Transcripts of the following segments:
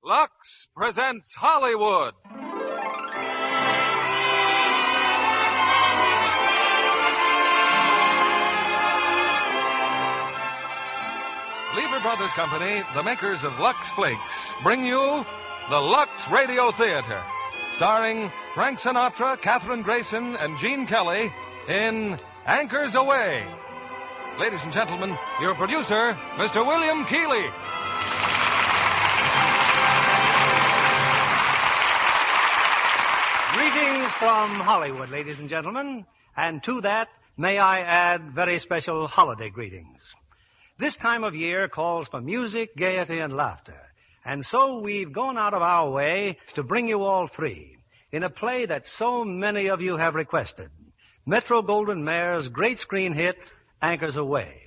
Lux presents Hollywood. Lever Brothers Company, the makers of Lux Flakes, bring you the Lux Radio Theater, starring Frank Sinatra, Kathryn Grayson, and Gene Kelly in Anchors Aweigh. Ladies and gentlemen, your producer, Mr. William Keighley. Greetings from Hollywood, ladies and gentlemen, and to that, may I add very special holiday greetings. This time of year calls for music, gaiety, and laughter, and so we've gone out of our way to bring you all three in a play that so many of you have requested, Metro-Goldwyn-Mayer's great screen hit, Anchors Aweigh.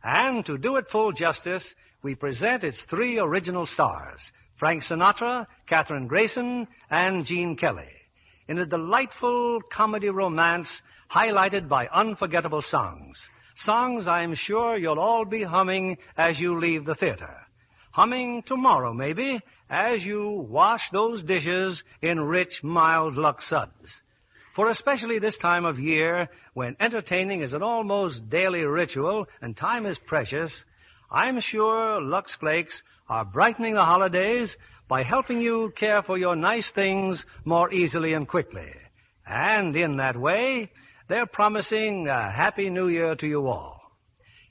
And to do it full justice, we present its three original stars, Frank Sinatra, Kathryn Grayson, and Gene Kelly, in a delightful comedy romance highlighted by unforgettable songs. Songs I'm sure you'll all be humming as you leave the theater. Humming tomorrow, maybe, as you wash those dishes in rich, mild Lux suds. For especially this time of year, when entertaining is an almost daily ritual and time is precious, I'm sure Lux Flakes are brightening the holidays by helping you care for your nice things more easily and quickly. And in that way, they're promising a happy new year to you all.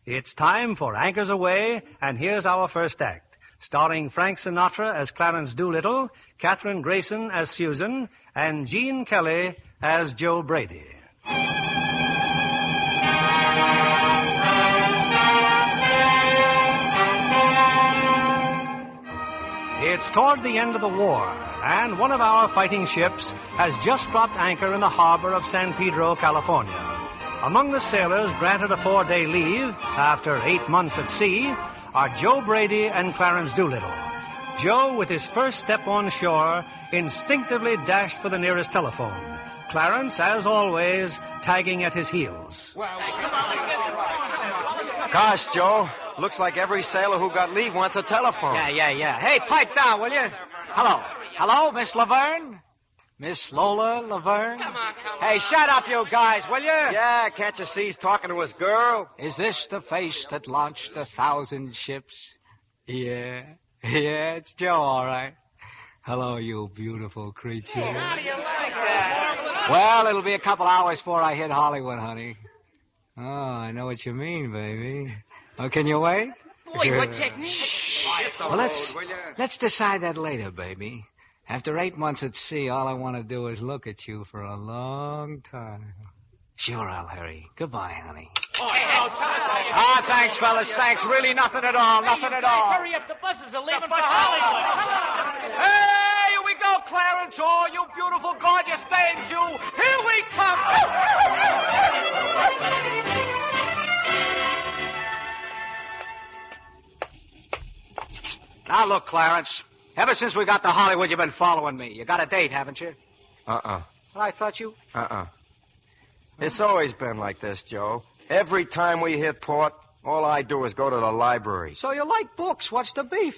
It's time for Anchors Aweigh, and here's our first act, starring Frank Sinatra as Clarence Doolittle, Kathryn Grayson as Susan, and Gene Kelly as Joe Brady. It's toward the end of the war, and one of our fighting ships has just dropped anchor in the harbor of San Pedro, California. Among the sailors granted a 4-day leave after 8 months at sea are Joe Brady and Clarence Doolittle. Joe, with his first step on shore, instinctively dashed for the nearest telephone. Clarence, as always, tagging at his heels. Gosh, Joe, looks like every sailor who got leave wants a telephone. Yeah. Hey, pipe down, will you? Hello, Miss Laverne? Miss Lola Laverne? Come on. Hey, shut up, you guys, will you? Yeah, can't you see he's talking to his girl? Is this the face that launched 1,000 ships? Yeah, it's Joe, all right. Hello, you beautiful creature. Hey, how do you like that? Well, it'll be a couple hours before I hit Hollywood, honey. Oh, I know what you mean, baby. Oh, can you wait? Boy, what technique? Well, let's decide that later, baby. After 8 months at sea, all I want to do is look at you for a long time. Sure, I'll hurry. Goodbye, honey. Thanks, fellas. Thanks. Really nothing at all. Nothing at all. Hurry up. The buses are leaving for Hollywood. Hey, here we go, Clarence. Oh, you beautiful, gorgeous babes, you. Here we come. Now, look, Clarence. Ever since we got to Hollywood, you've been following me. You got a date, haven't you? Uh-uh. Well, I thought you... It's always been like this, Joe. Every time we hit port, all I do is go to the library. So you like books. What's the beef?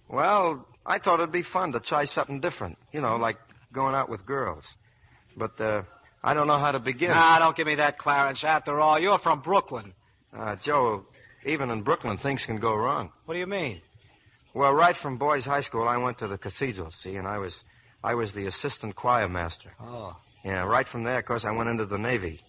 Well, I thought it'd be fun to try something different. You know, like going out with girls. But, I don't know how to begin. Nah, don't give me that, Clarence. After all, you're from Brooklyn. Joe, even in Brooklyn, things can go wrong. What do you mean? Well, right from boys' high school, I went to the cathedral, see, and I was the assistant choir master. Oh. Yeah, right from there, of course, I went into the Navy.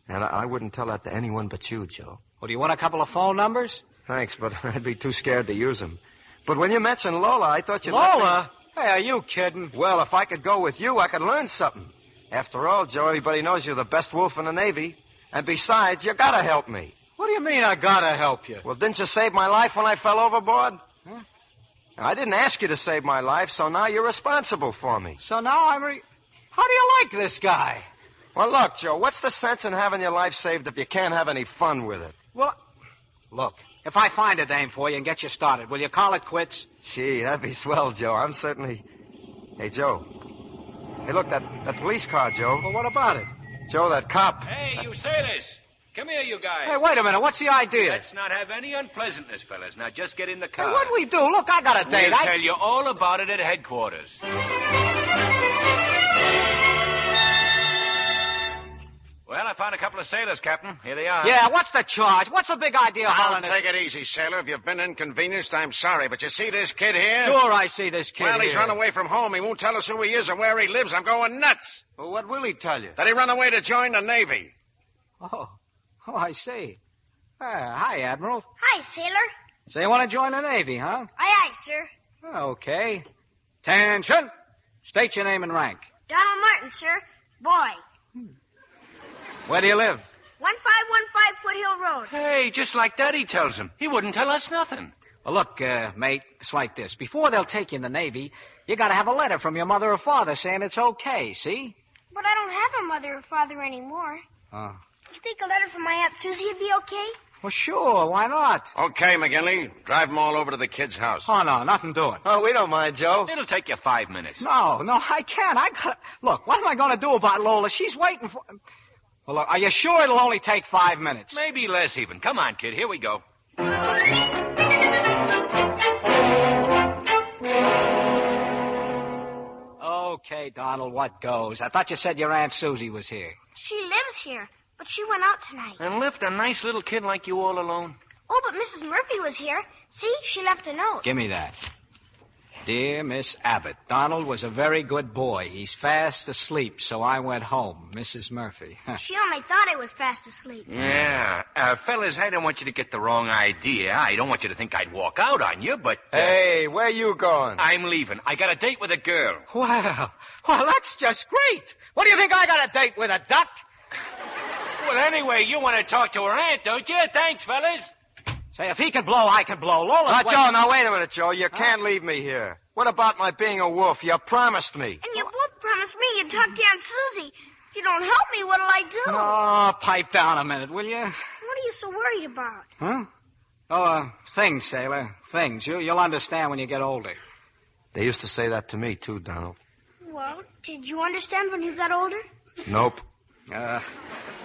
And I wouldn't tell that to anyone but you, Joe. Well, do you want a couple of phone numbers? Thanks, but I'd be too scared to use them. But when you mentioned Lola, I thought you'd... Lola? Hey, are you kidding? Well, if I could go with you, I could learn something. After all, Joe, everybody knows you're the best wolf in the Navy. And besides, you gotta help me. What do you mean I gotta help you? Well, didn't you save my life when I fell overboard? Huh? I didn't ask you to save my life, so now you're responsible for me. So now How do you like this guy? Well, look, Joe, what's the sense in having your life saved if you can't have any fun with it? Well, look, if I find a dame for you and get you started, will you call it quits? Gee, that'd be swell, Joe. I'm certainly... Hey, Joe. Hey, look, that police car, Joe. Well, what about it? Joe, that cop... Hey, you sailors. Come here, you guys. Hey, wait a minute. What's the idea? Let's not have any unpleasantness, fellas. Now, just get in the car. Hey, what'd we do? Look, I got a date. We'll tell you all about it at headquarters. Well, I found a couple of sailors, Captain. Here they are. Yeah, what's the charge? What's the big idea of hauling Now, take it easy, sailor. If you've been inconvenienced, I'm sorry. But you see this kid here? Sure, I see this kid Well, he's here. run away from home. He won't tell us who he is or where he lives. I'm going nuts. Well, what will he tell you? That he run away to join the Navy. Oh, I see. Hi, Admiral. Hi, sailor. So you want to join the Navy, huh? Aye, sir. Okay. Attention. State your name and rank. Donald Martin, sir. Boy. Where do you live? 1515 Foothill Road. Hey, just like Daddy tells him. He wouldn't tell us nothing. Well, look, mate, it's like this. Before they'll take you in the Navy, you got to have a letter from your mother or father saying it's okay, see? But I don't have a mother or father anymore. Oh. You think a letter from my Aunt Susie would be okay? Well, sure, why not? Okay, McGinley. Drive them all over to the kid's house. Oh, no, nothing doing. Oh, we don't mind, Joe. It'll take you 5 minutes. No, I can't. Look, what am I going to do about Lola? She's waiting for... Well, look, are you sure it'll only take 5 minutes? Maybe less even. Come on, kid. Here we go. Okay, Donald, what goes? I thought you said your Aunt Susie was here. She lives here, but she went out tonight. And left a nice little kid like you all alone? Oh, but Mrs. Murphy was here. See, she left a note. Give me that. Dear Miss Abbott, Donald was a very good boy. He's fast asleep, so I went home. Mrs. Murphy. She only thought I was fast asleep. Yeah. Fellas, I don't want you to get the wrong idea. I don't want you to think I'd walk out on you, but... Hey, where you going? I'm leaving. I got a date with a girl. Well, that's just great. What do you think I got a date with, a duck? Well, anyway, you want to talk to her aunt, don't you? Thanks, fellas. Say, if he can blow, I can blow. Lola. Joe, now wait a minute, Joe. You can't leave me here. What about my being a wolf? You promised me. And you both promised me you'd talk to Aunt Susie. If you don't help me, what'll I do? Oh, pipe down a minute, will you? What are you so worried about? Huh? Oh, things, sailor. Things. You'll understand when you get older. They used to say that to me, too, Donald. Well, did you understand when you got older? Nope. That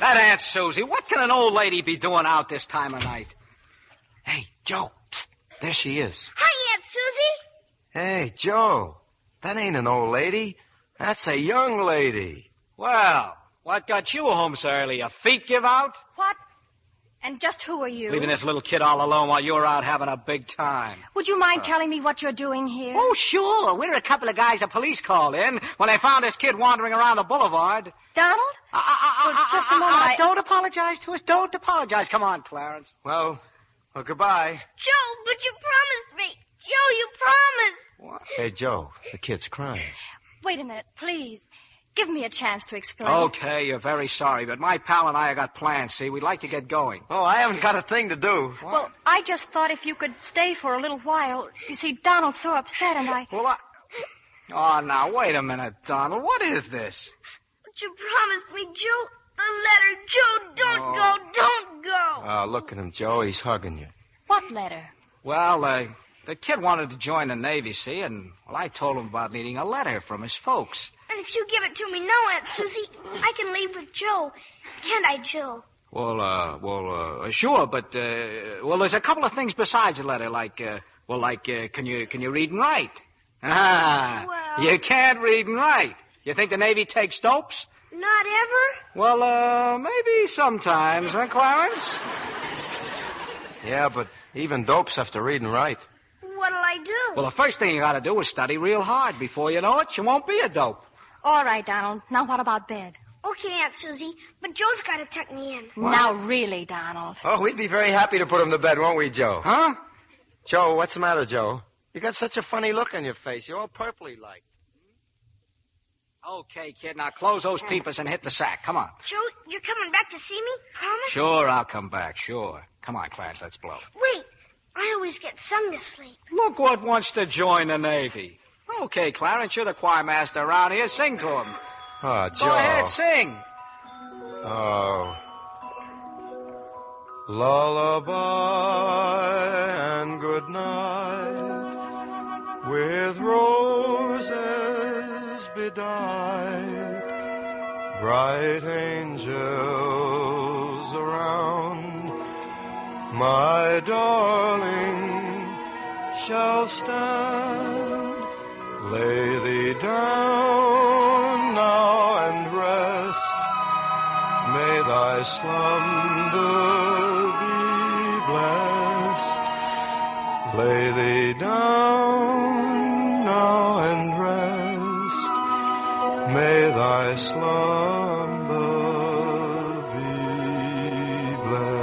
Aunt Susie, what can an old lady be doing out this time of night? Hey, Joe. Psst, there she is. Hi, Aunt Susie. Hey, Joe. That ain't an old lady. That's a young lady. Well, what got you home so early? Your feet give out? What? And just who are you? Leaving this little kid all alone while you're out having a big time. Would you mind telling me what you're doing here? Oh, sure. We're a couple of guys the police called in when they found this kid wandering around the boulevard. Donald? Just a moment. Don't apologize to us. Don't apologize. Come on, Clarence. Well, goodbye. Joe, but you promised me. Joe, you promised. What? Hey, Joe, the kid's crying. Wait a minute, please. Give me a chance to explain. Okay, you're very sorry, but my pal and I have got plans, see? We'd like to get going. Oh, I haven't got a thing to do. Well, I just thought if you could stay for a little while. You see, Donald's so upset and I... Well, Oh, now, wait a minute, Donald. What is this? But you promised me, Joe. The letter. Joe, don't go. Don't go. Look at him, Joe. He's hugging you. What letter? Well, the kid wanted to join the Navy, see? And, well, I told him about needing a letter from his folks. And if you give it to me now, Aunt Susie, I can leave with Joe. Can't I, Joe? Well, sure, but, there's a couple of things besides the letter, can you read and write? You can't read and write. You think the Navy takes dopes? Not ever? Well, maybe sometimes, huh, Clarence? Yeah, but even dopes have to read and write. What'll I do? Well, the first thing you gotta do is study real hard. Before you know it, you won't be a dope. All right, Donald. Now what about bed? Okay, Aunt Susie, but Joe's got to tuck me in. What? Now, really, Donald. Oh, we'd be very happy to put him to bed, won't we, Joe? Huh? Joe, what's the matter, Joe? You got such a funny look on your face. You're all purpley like. Okay, kid, now close those peepers and hit the sack. Come on. Joe, you're coming back to see me? Promise? Sure, I'll come back, sure. Come on, Clarence, let's blow. Wait, I always get sung to sleep. Look what wants to join the Navy. Okay, Clarence, you're the choir master around here. Sing to him. Oh, Joe. Go ahead, sing. Oh. Lullaby and good night, with roses bedight, bright angels arms around my darling shall stand. Lay thee down now and rest. May thy slumber be blessed. Lay thee down now and rest. May thy slumber be blessed.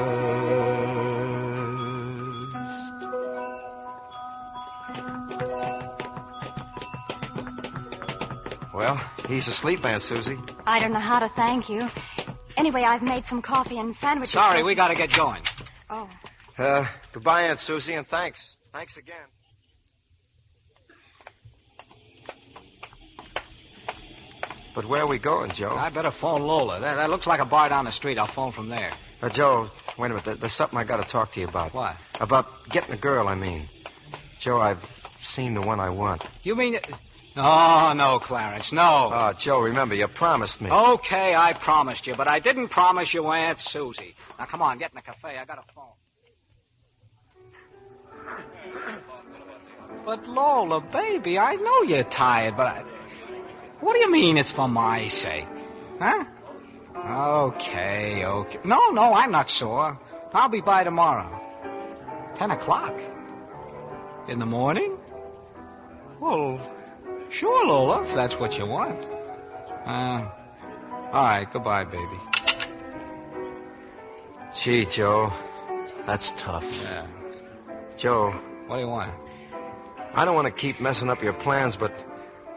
Well, he's asleep, Aunt Susie. I don't know how to thank you. Anyway, I've made some coffee and sandwiches. Sorry, we got to get going. Oh. Goodbye, Aunt Susie, and thanks. Thanks again. But where are we going, Joe? I better phone Lola. That looks like a bar down the street. I'll phone from there. Joe, wait a minute. There's something I got to talk to you about. What? About getting a girl, I mean. Joe, I've seen the one I want. You mean... Oh, no, Clarence, no. Oh, Joe, remember, you promised me. Okay, I promised you, but I didn't promise you Aunt Susie. Now, come on, get in the cafe. I got a phone. But, Lola, baby, I know you're tired, but what do you mean it's for my sake? Huh? Okay. No, I'm not sore. I'll be by tomorrow. 10 o'clock. In the morning? Well, sure, Lola, if that's what you want. All right, goodbye, baby. Gee, Joe, that's tough. Yeah. Joe. What do you want? I don't want to keep messing up your plans, but,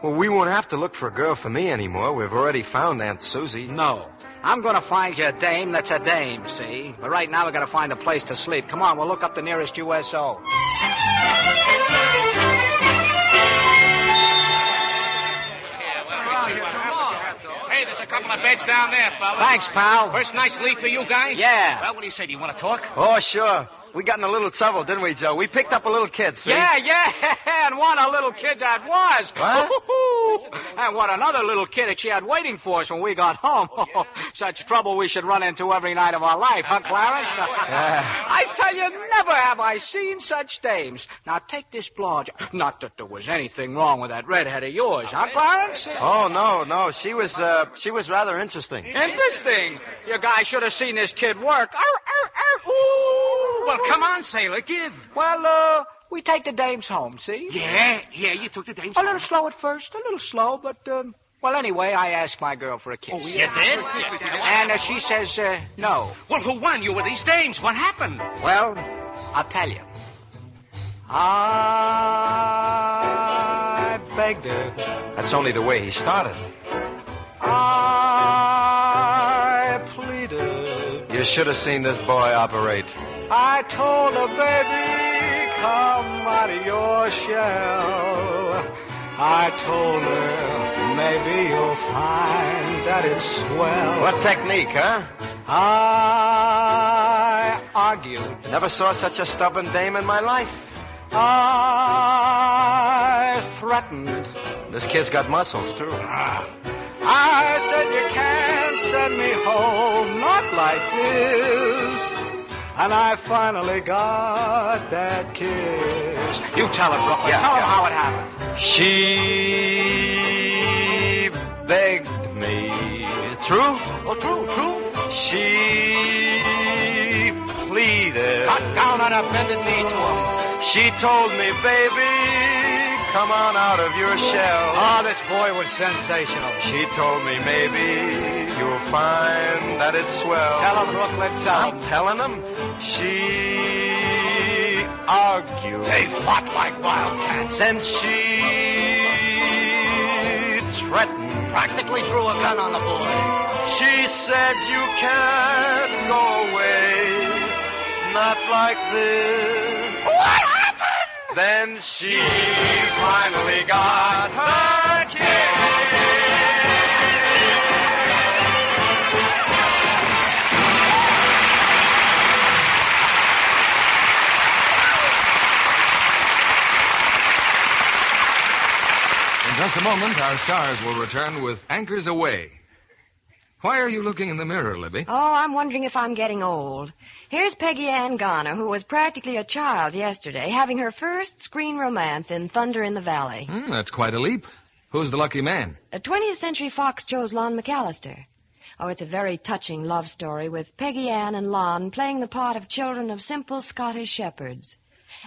well, we won't have to look for a girl for me anymore. We've already found Aunt Susie. No. I'm going to find you a dame that's a dame, see? But right now we got to find a place to sleep. Come on, we'll look up the nearest USO. Hey, there's a couple of beds down there, fellas. Thanks, pal. First night's leave for you guys? Yeah. Well, what do you say? Do you want to talk? Oh, sure. We got in a little trouble, didn't we, Joe? We picked up a little kid, see? Yeah, and what a little kid that was. What? And what another little kid that she had waiting for us when we got home. Such trouble we should run into every night of our life, huh, Clarence? I tell you, never have I seen such dames. Now, take this blonde. Not that there was anything wrong with that redhead of yours, huh, Clarence? Oh, no. She was rather interesting. Interesting. You guys should have seen this kid work. Ooh. Well, come on, sailor, give. Well, we take the dames home, see? Yeah, you took the dames A little slow at first, a little slow, but, well, anyway, I asked my girl for a kiss. Oh, you did? And she says, no. Well, who won? You were these dames. What happened? Well, I'll tell you. I begged her. That's only the way he started. I pleaded. You should have seen this boy operate. I told her, baby, come out of your shell. I told her, maybe you'll find that it's swell. What technique, huh? I argued. Never saw such a stubborn dame in my life. I threatened. This kid's got muscles, too. I said, you can't send me home, not like this. And I finally got that kiss. You tell him, Brooklyn. Tell him how it happened. She begged me. True? Oh, true. She pleaded. Got down on a bended knee to him. She told me, baby, come on out of your shell. Oh, this boy was sensational. She told me, maybe you'll find that it's swell. Tell him, Brooklyn, tell him. I'm telling him. She argued. They fought like wildcats. Then she threatened. Practically threw a gun on the boy. She said, you can't go away. Not like this. What happened? Then she finally got her kiss. In just a moment, our stars will return with Anchors Aweigh. Why are you looking in the mirror, Libby? Oh, I'm wondering if I'm getting old. Here's Peggy Ann Garner, who was practically a child yesterday, having her first screen romance in Thunder in the Valley. That's quite a leap. Who's the lucky man? A 20th Century Fox chose Lon McAllister. Oh, it's a very touching love story with Peggy Ann and Lon playing the part of children of simple Scottish shepherds.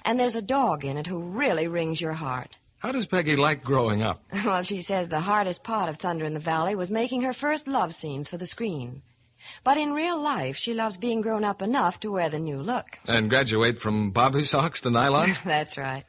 And there's a dog in it who really wrings your heart. How does Peggy like growing up? Well, she says the hardest part of Thunder in the Valley was making her first love scenes for the screen. But in real life, she loves being grown up enough to wear the new look. And graduate from bobby socks to nylons? That's right.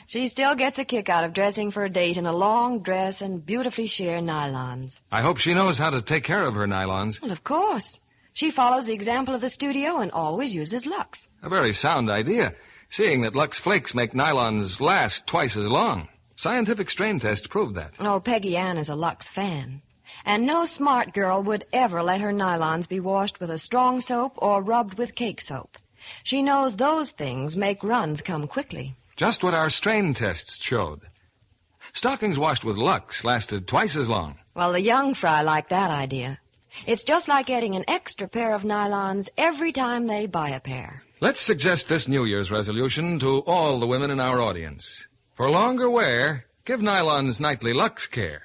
She still gets a kick out of dressing for a date in a long dress and beautifully sheer nylons. I hope she knows how to take care of her nylons. Well, of course. She follows the example of the studio and always uses Lux. A very sound idea, seeing that Lux Flakes make nylons last twice as long. Scientific strain tests prove that. Oh, Peggy Ann is a Lux fan. And no smart girl would ever let her nylons be washed with a strong soap or rubbed with cake soap. She knows those things make runs come quickly. Just what our strain tests showed. Stockings washed with Lux lasted twice as long. Well, the young fry like that idea. It's just like getting an extra pair of nylons every time they buy a pair. Let's suggest this New Year's resolution to all the women in our audience. For longer wear, give nylons nightly Lux care.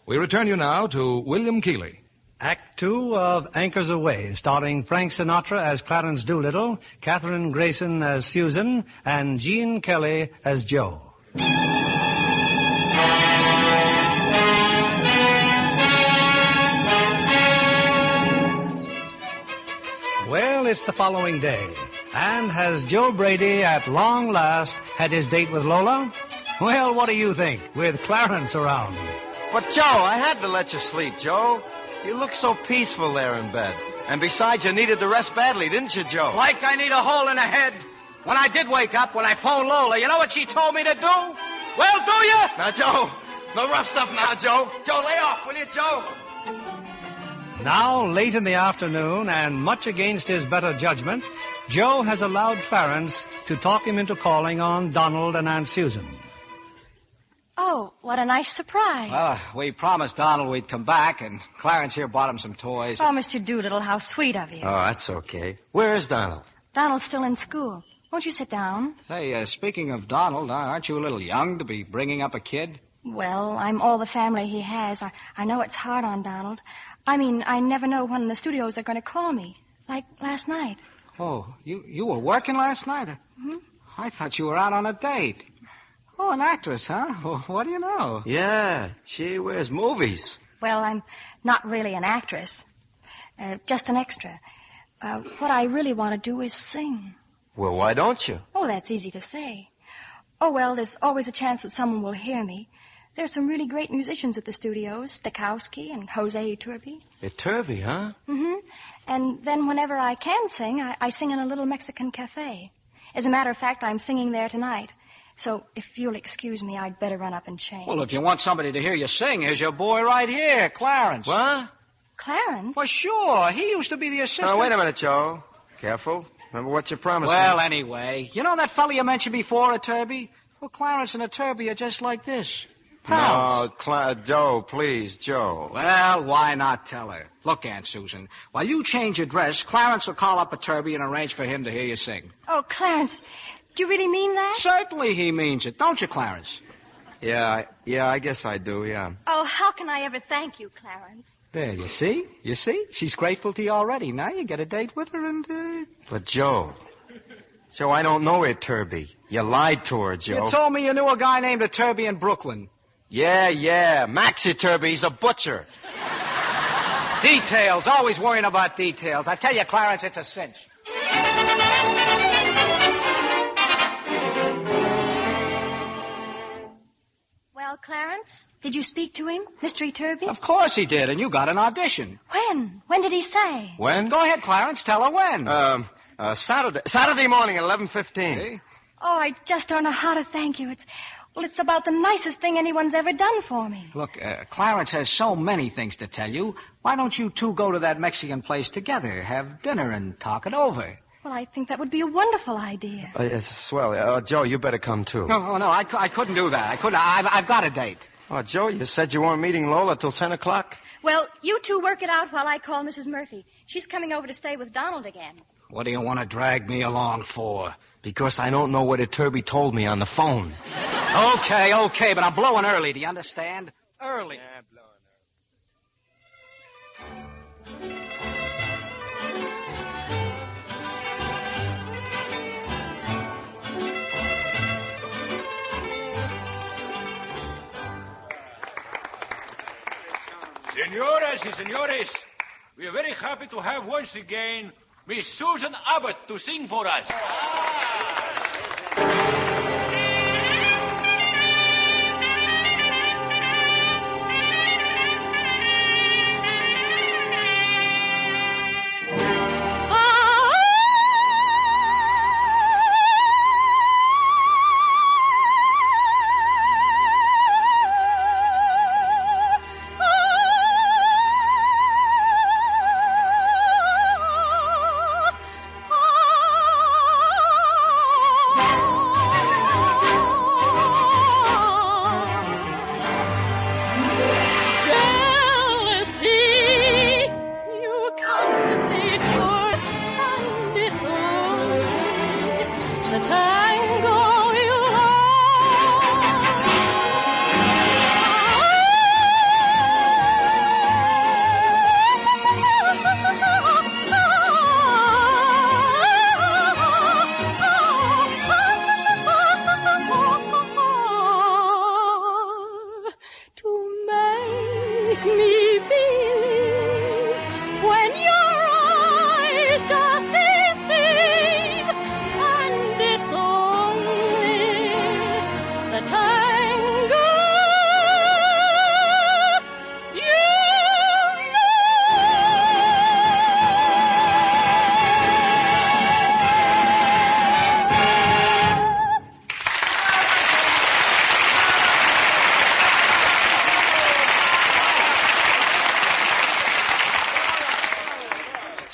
We return you now to William Keighley. Act 2 of Anchors Aweigh, starring Frank Sinatra as Clarence Doolittle, Kathryn Grayson as Susan, and Gene Kelly as Joe. Well, it's the following day. And has Joe Brady at long last had his date with Lola? Well, what do you think, with Clarence around? But, Joe, I had to let you sleep, Joe. You look so peaceful there in bed. And besides, you needed the rest badly, didn't you, Joe? Like I need a hole in the head. When I did wake up, when I phoned Lola, you know what she told me to do? Well, do you? Now, Joe, no rough stuff now, Joe. Joe, lay off, will you, Joe? Now, late in the afternoon, and much against his better judgment, Joe has allowed Clarence to talk him into calling on Donald and Aunt Susan. Oh, what a nice surprise. Well, we promised Donald we'd come back, and Clarence here bought him some toys. Oh, Mr. Doolittle, how sweet of you. Oh, that's okay. Where is Donald? Donald's still in school. Won't you sit down? Say, speaking of Donald, aren't you a little young to be bringing up a kid? Well, I'm all the family he has. I know it's hard on Donald. I mean, I never know when the studios are going to call me. Like last night. Oh, you were working last night? Mm-hmm. I thought you were out on a date. Oh, an actress, huh? Well, what do you know? Yeah, she wears movies. Well, I'm not really an actress. Just an extra. What I really want to do is sing. Well, why don't you? Oh, that's easy to say. Oh, well, there's always a chance that someone will hear me. There's some really great musicians at the studios, Stokowski and José Iturbi. Iturbi, huh? Mm-hmm. And then whenever I can sing, I sing in a little Mexican cafe. As a matter of fact, I'm singing there tonight. So if you'll excuse me, I'd better run up and change. Well, if you want somebody to hear you sing, here's your boy right here, Clarence. What? Clarence? Well, sure. He used to be the assistant. Now, wait a minute, Joe. Careful. Remember what you promised Well, me. anyway, you know that fella you mentioned before, Iturbi? Well, Clarence and Iturbi are just like this. Pals. No, Joe, please, Joe. Well, why not tell her? Look, Aunt Susan, while you change your dress, Clarence will call up Iturbi and arrange for him to hear you sing. Oh, Clarence, do you really mean that? Certainly he means it, don't you, Clarence? Yeah, I guess I do, yeah. Oh, how can I ever thank you, Clarence? There, you see? She's grateful to you already. Now you get a date with her and, But, Joe, I don't know Iturbi. You lied to her, Joe. You told me you knew a guy named Iturbi in Brooklyn. Yeah. Max Iturbi, he's a butcher. Details, always worrying about details. I tell you, Clarence, it's a cinch. Well, Clarence, did you speak to him, Mr. Iturbi? Of course he did, and you got an audition. When? When did he say? When? Go ahead, Clarence, tell her when. Saturday morning at 11:15. See? Oh, I just don't know how to thank you. It's about the nicest thing anyone's ever done for me. Look, Clarence has so many things to tell you. Why don't you two go to that Mexican place together, have dinner, and talk it over? Well, I think that would be a wonderful idea. It's swell. Joe, you better come, too. No, I couldn't do that. I've got a date. Oh, Joe, you said you weren't meeting Lola till 10 o'clock? Well, you two work it out while I call Mrs. Murphy. She's coming over to stay with Donald again. What do you want to drag me along for? Because I don't know what Iturbi told me on the phone. Okay, but I'm blowing early, do you understand? Early. Yeah, blowing Señoras y señores, we are very happy to have once again Miss Susan Abbott to sing for us.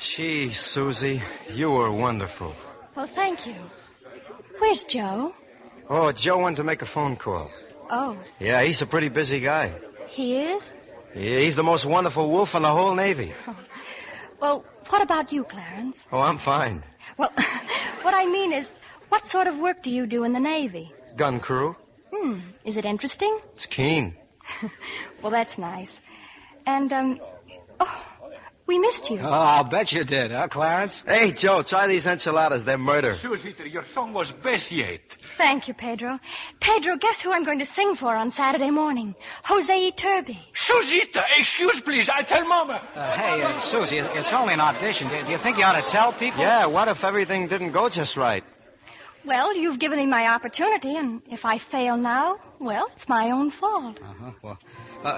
Gee, Susie, you were wonderful. Well, thank you. Where's Joe? Oh, Joe went to make a phone call. Oh, Yeah, he's a pretty busy guy. he is? Yeah, he's the most wonderful wolf in the whole Navy. Well, what about you, Clarence? Oh, I'm fine. Well, what I mean is, what sort of work do you do in the Navy? Gun crew. Is it interesting? It's keen. Well, that's nice. And, oh, we missed you. Oh, I'll bet you did, huh, Clarence? Hey, Joe, try these enchiladas. They're murder. Susita, your song was best yet. Thank you, Pedro. Pedro, guess who I'm going to sing for on Saturday morning? José Iturbi. Susita, excuse please, I tell Mama. Hey, Susie, it's only an audition. Do you think you ought to tell people? Yeah, what if everything didn't go just right? Well, you've given me my opportunity, and if I fail now, well, it's my own fault. Well,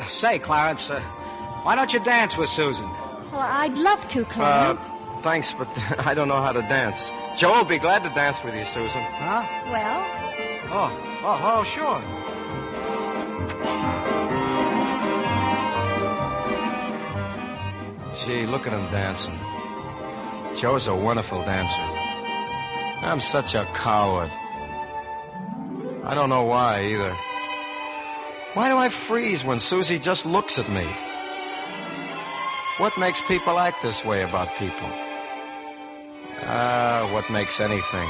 say, Clarence, why don't you dance with Susan? Well, I'd love to, Clarence. Thanks, but I don't know how to dance. Joe will be glad to dance with you, Susan. Huh? Well, Oh, sure. Gee, look at him dancing. Joe's a wonderful dancer. I'm such a coward. I don't know why, either. Why do I freeze when Susie just looks at me? What makes people act this way about people? What makes anything?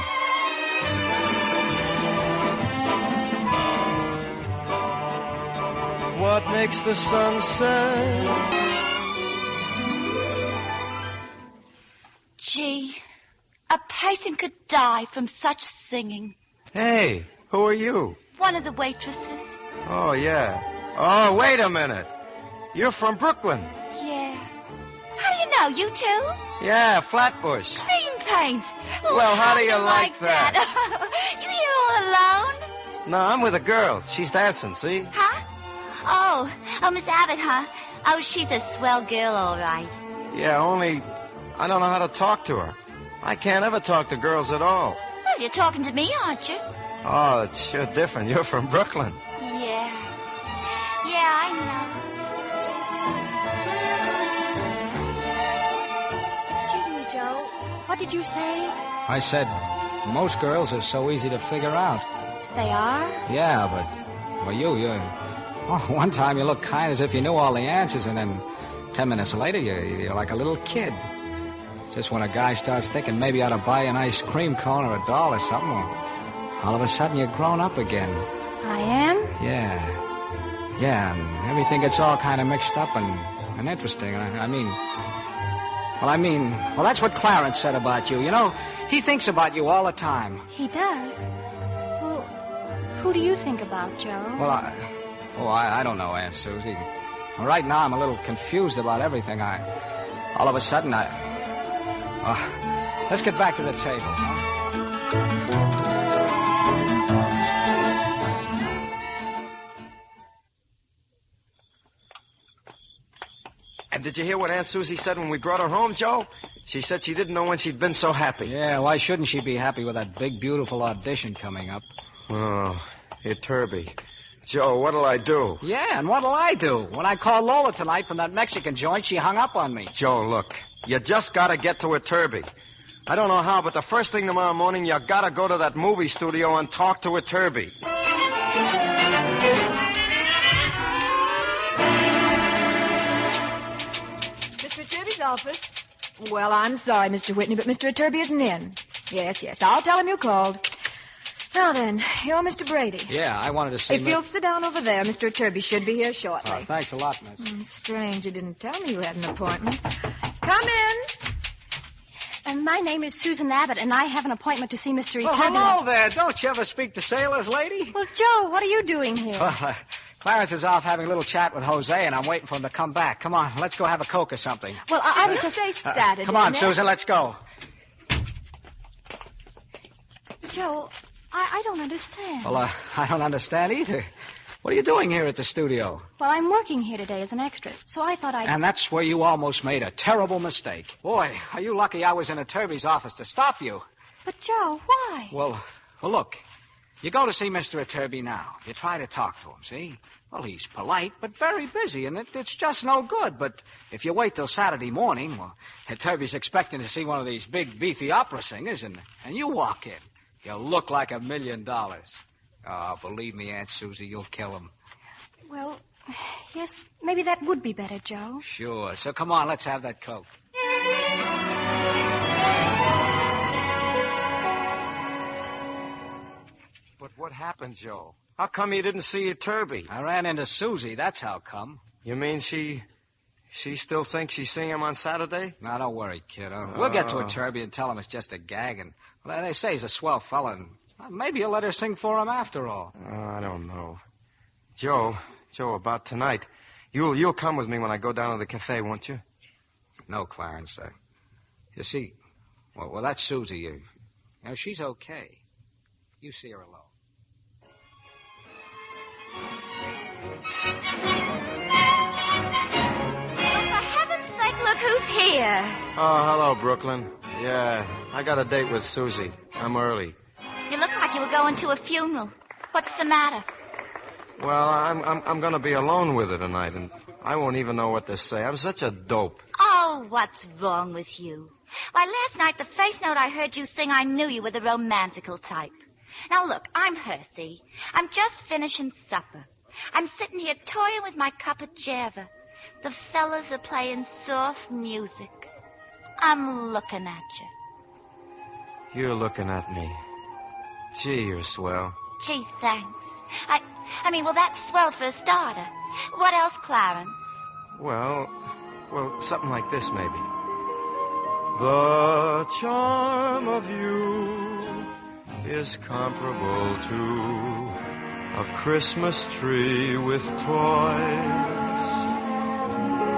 What makes the sun set? Gee, a person could die from such singing. Hey, who are you? One of the waitresses. Oh, yeah. Oh, wait a minute. You're from Brooklyn. Yeah. How do you know? You too? Yeah, Flatbush. Green paint. Well, how do you like that? You here all alone? No, I'm with a girl. She's dancing, see? Huh? Oh, Miss Abbott, huh? Oh, she's a swell girl, all right. Yeah, only I don't know how to talk to her. I can't ever talk to girls at all. Well, you're talking to me, aren't you? Oh, it's sure different. You're from Brooklyn. Yeah. Yeah, I excuse me, Joe. What did you say? I said, most girls are so easy to figure out. They are? Yeah, but, well, you're... Oh, one time you looked kind as if you knew all the answers, and then 10 minutes later, you're like a little kid. Just when a guy starts thinking maybe he ought to buy an ice cream cone or a doll or something, all of a sudden you're grown up again. I am? Yeah, and everything gets all kind of mixed up and interesting. Well, that's what Clarence said about you. You know, he thinks about you all the time. He does? Well, who do you think about, Joe? Well, I don't know, Aunt Susie. Right now, I'm a little confused about everything. All of a sudden, let's get back to the table, huh? And did you hear what Aunt Susie said when we brought her home, Joe? She said she didn't know when she'd been so happy. Yeah, why shouldn't she be happy with that big, beautiful audition coming up? Oh, Iturbi. Joe, what'll I do? Yeah, and what'll I do? When I called Lola tonight from that Mexican joint, she hung up on me. Joe, look, you just gotta get to Iturbi. I don't know how, but the first thing tomorrow morning, you gotta go to that movie studio and talk to Iturbi. Mr. Iturbi's office. Well, I'm sorry, Mr. Whitney, but Mr. Iturbi isn't in. Yes, I'll tell him you called. Now then, you're Mr. Brady. Yeah, I wanted to see... If you'll sit down over there, Mr. Iturbi should be here shortly. Oh, thanks a lot, miss. Strange you didn't tell me you had an appointment. Come in. And my name is Susan Abbott, and I have an appointment to see Mr. Iturbi. Well, hello there. Don't you ever speak to sailors, lady? Well, Joe, what are you doing here? Well, Clarence is off having a little chat with José, and I'm waiting for him to come back. Come on, let's go have a Coke or something. Well, I was just... Say Saturday. Come on, Susan, let's go. Joe, I don't understand. Well, I don't understand either. What are you doing here at the studio? Well, I'm working here today as an extra, so I thought I'd... And that's where you almost made a terrible mistake. Boy, are you lucky I was in Iturbi's office to stop you. But, Joe, why? Well, look. You go to see Mr. Iturbi now. You try to talk to him, see? Well, he's polite, but very busy, and it's just no good. But if you wait till Saturday morning, well, Iturbi's expecting to see one of these big, beefy opera singers, and you walk in. You'll look like $1 million. Oh, believe me, Aunt Susie, you'll kill him. Well, yes, maybe that would be better, Joe. Sure. So come on, let's have that Coke. But what happened, Joe? How come you didn't see Iturbi? I ran into Susie, that's how come. You mean she still thinks she's seeing him on Saturday? Now, don't worry, kid. We'll get to Iturbi and tell him it's just a gag. And well, they say he's a swell fella, and maybe he'll let her sing for him after all. I don't know. Joe, about tonight. You'll come with me when I go down to the cafe, won't you? No, Clarence. You see, well, that's Susie. You know, she's okay. You see her alone. For heaven's sake, look who's here. Oh, hello, Brooklyn. Yeah, I got a date with Susie. I'm early. You look like you were going to a funeral. What's the matter? Well, I'm going to be alone with her tonight, and I won't even know what to say. I'm such a dope. Oh, what's wrong with you? Why, last night, the first note I heard you sing, I knew you were the romantical type. Now, look, I'm Hersey. I'm just finishing supper. I'm sitting here toying with my cup of java. The fellas are playing soft music. I'm looking at you. You're looking at me. Gee, you're swell. Gee, thanks. I mean, well, that's swell for a starter. What else, Clarence? Well, something like this, maybe. The charm of you is comparable to a Christmas tree with toys,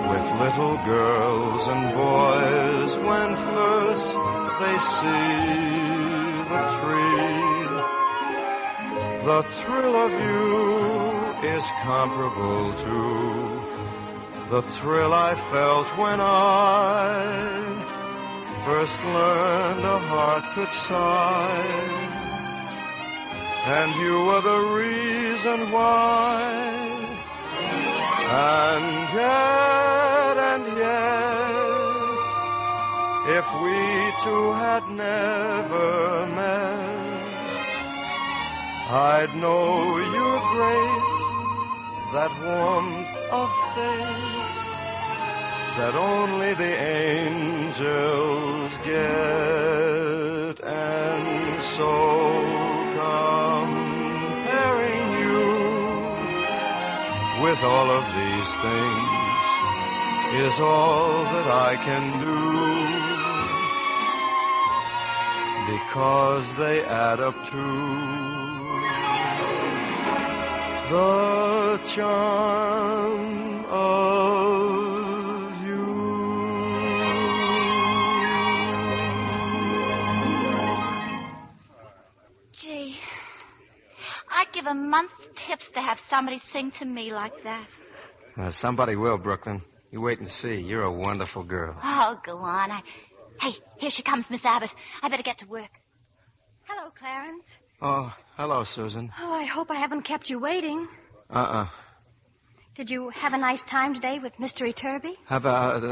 with little girls and boys when first they see the tree. The thrill of you is comparable to the thrill I felt when I first learned a heart could sigh. And you were the reason why. And yet, if we two had never met, I'd know your grace, that warmth of face, that only the angels get, and so comparing you with all of these things is all that I can do, because they add up to the charm of you. Gee, I'd give a month's tips to have somebody sing to me like that. Somebody will, Brooklyn. You wait and see. You're a wonderful girl. Oh, go on. Hey, here she comes, Miss Abbott. I better get to work. Hello, Clarence. Oh, hello, Susan. Oh, I hope I haven't kept you waiting. Uh-uh. Did you have a nice time today with Mr. Iturbi? How about,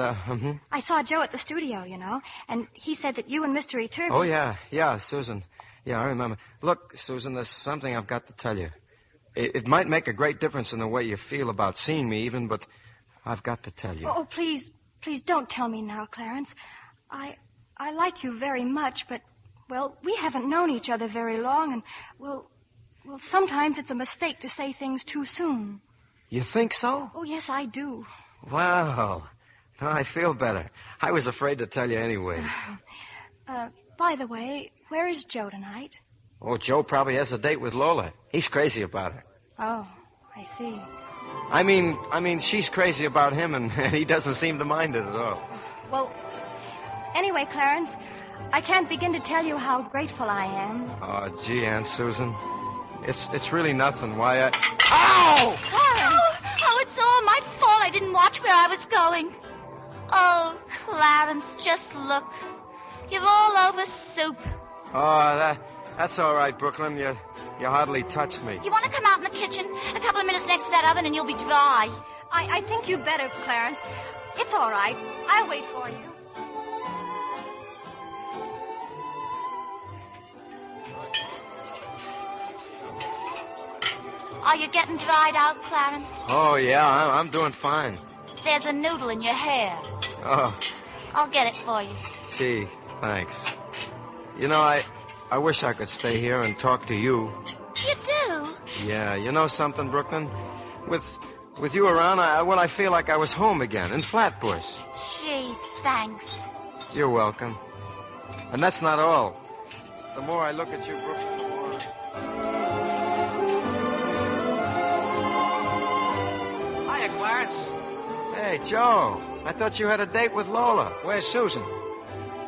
I saw Joe at the studio, you know, and he said that you and Mr. Iturbi... Oh, yeah, Susan. Yeah, I remember. Look, Susan, there's something I've got to tell you. It might make a great difference in the way you feel about seeing me even, but I've got to tell you. Oh, please don't tell me now, Clarence. I like you very much, but, well, we haven't known each other very long, and, well, sometimes it's a mistake to say things too soon. You think so? Oh, yes, I do. Well, I feel better. I was afraid to tell you anyway. By the way, where is Joe tonight? Oh, Joe probably has a date with Lola. He's crazy about her. Oh, I see. I mean, she's crazy about him, and he doesn't seem to mind it at all. Well, anyway, Clarence, I can't begin to tell you how grateful I am. Oh, gee, Aunt Susan. It's really nothing. Why, Ow! Oh, it's all my fault. I didn't watch where I was going. Oh, Clarence, just look. You're all over soup. Oh, that's all right, Brooklyn. You hardly touched me. You want to come out in the kitchen? A couple of minutes next to that oven and you'll be dry. I think you'd better, Clarence. It's all right. I'll wait for you. Are you getting dried out, Clarence? Oh, yeah, I'm doing fine. There's a noodle in your hair. Oh. I'll get it for you. Gee, thanks. You know, I wish I could stay here and talk to you. You do? Yeah, you know something, Brooklyn? With you around, I feel like I was home again, in Flatbush. Gee, thanks. You're welcome. And that's not all. The more I look at you, Brooklyn, the more... Hiya, Clarence. Hey, Joe. I thought you had a date with Lola. Where's Susan?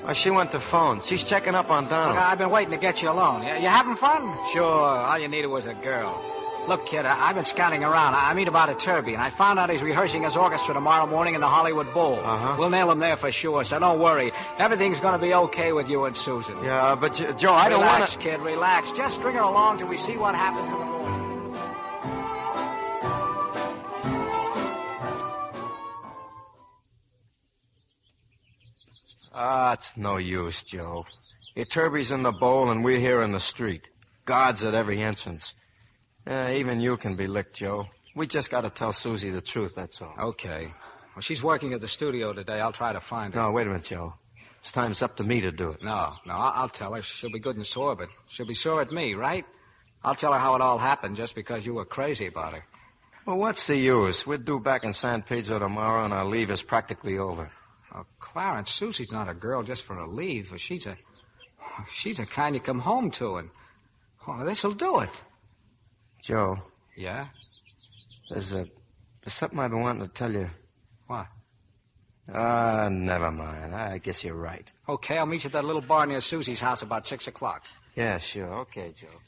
Oh, she went to phone. She's checking up on Donald. Look, I've been waiting to get you alone. You having fun? Sure. All you needed was a girl. Look, kid, I've been scouting around. I mean about Iturbi, and I found out he's rehearsing his orchestra tomorrow morning in the Hollywood Bowl. Uh-huh. We'll nail him there for sure, so don't worry. Everything's going to be okay with you and Susan. Yeah, but, Joe, I don't want to... Relax, kid, relax. Just string her along till we see what happens in the morning. It's no use, Joe. Iturbi's in the bowl and we're here in the street. Guards at every entrance. Even you can be licked, Joe. We just got to tell Susie the truth, that's all. Okay. Well, she's working at the studio today. I'll try to find her. No, wait a minute, Joe. This time it's up to me to do it. No, I'll tell her. She'll be good and sore, but she'll be sore at me, right? I'll tell her how it all happened just because you were crazy about her. Well, what's the use? We're due back in San Pedro tomorrow, and our leave is practically over. Oh, Clarence, Susie's not a girl just for a leave. She's a kind you come home to, and this'll do it. Joe. Yeah? There's something I've been wanting to tell you. What? Never mind. I guess you're right. Okay, I'll meet you at that little bar near Susie's house about 6 o'clock. Yeah, sure. Okay, Joe.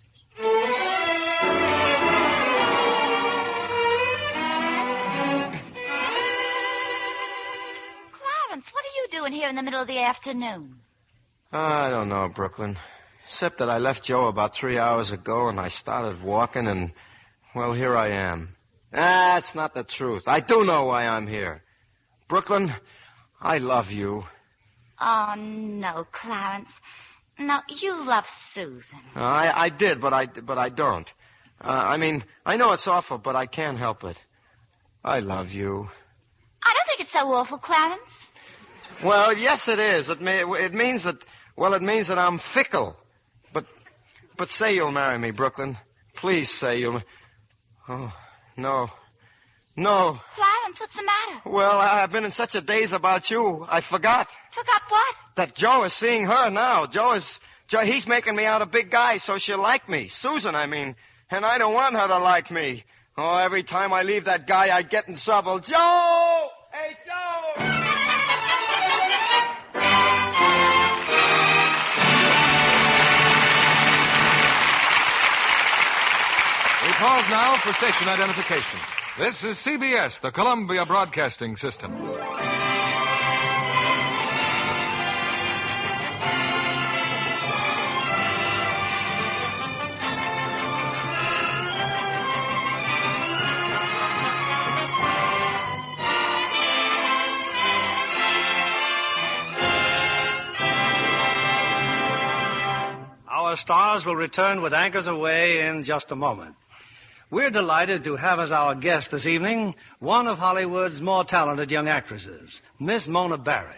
Clarence, what are you doing here in the middle of the afternoon? I don't know, Brooklyn. Except that I left Joe about 3 hours ago, and I started walking, and, well, here I am. That's not the truth. I do know why I'm here. Brooklyn, I love you. Oh, no, Clarence. No, you love Susan. I did, but I don't. I mean, I know it's awful, but I can't help it. I love you. I don't think it's so awful, Clarence. Well, yes, it is. It means that I'm fickle. But say you'll marry me, Brooklyn. Please say you'll... Oh, no. No. Clarence, what's the matter? Well, I've been in such a daze about you, I forgot. Forgot what? That Joe is seeing her now. He's making me out a big guy so she'll like me. Susan, I mean. And I don't want her to like me. Oh, every time I leave that guy, I get in trouble. Joe! Hey, Joe! We pause now for station identification. This is CBS, the Columbia Broadcasting System. Our stars will return with Anchors Aweigh in just a moment. We're delighted to have as our guest this evening one of Hollywood's more talented young actresses, Miss Mona Barry.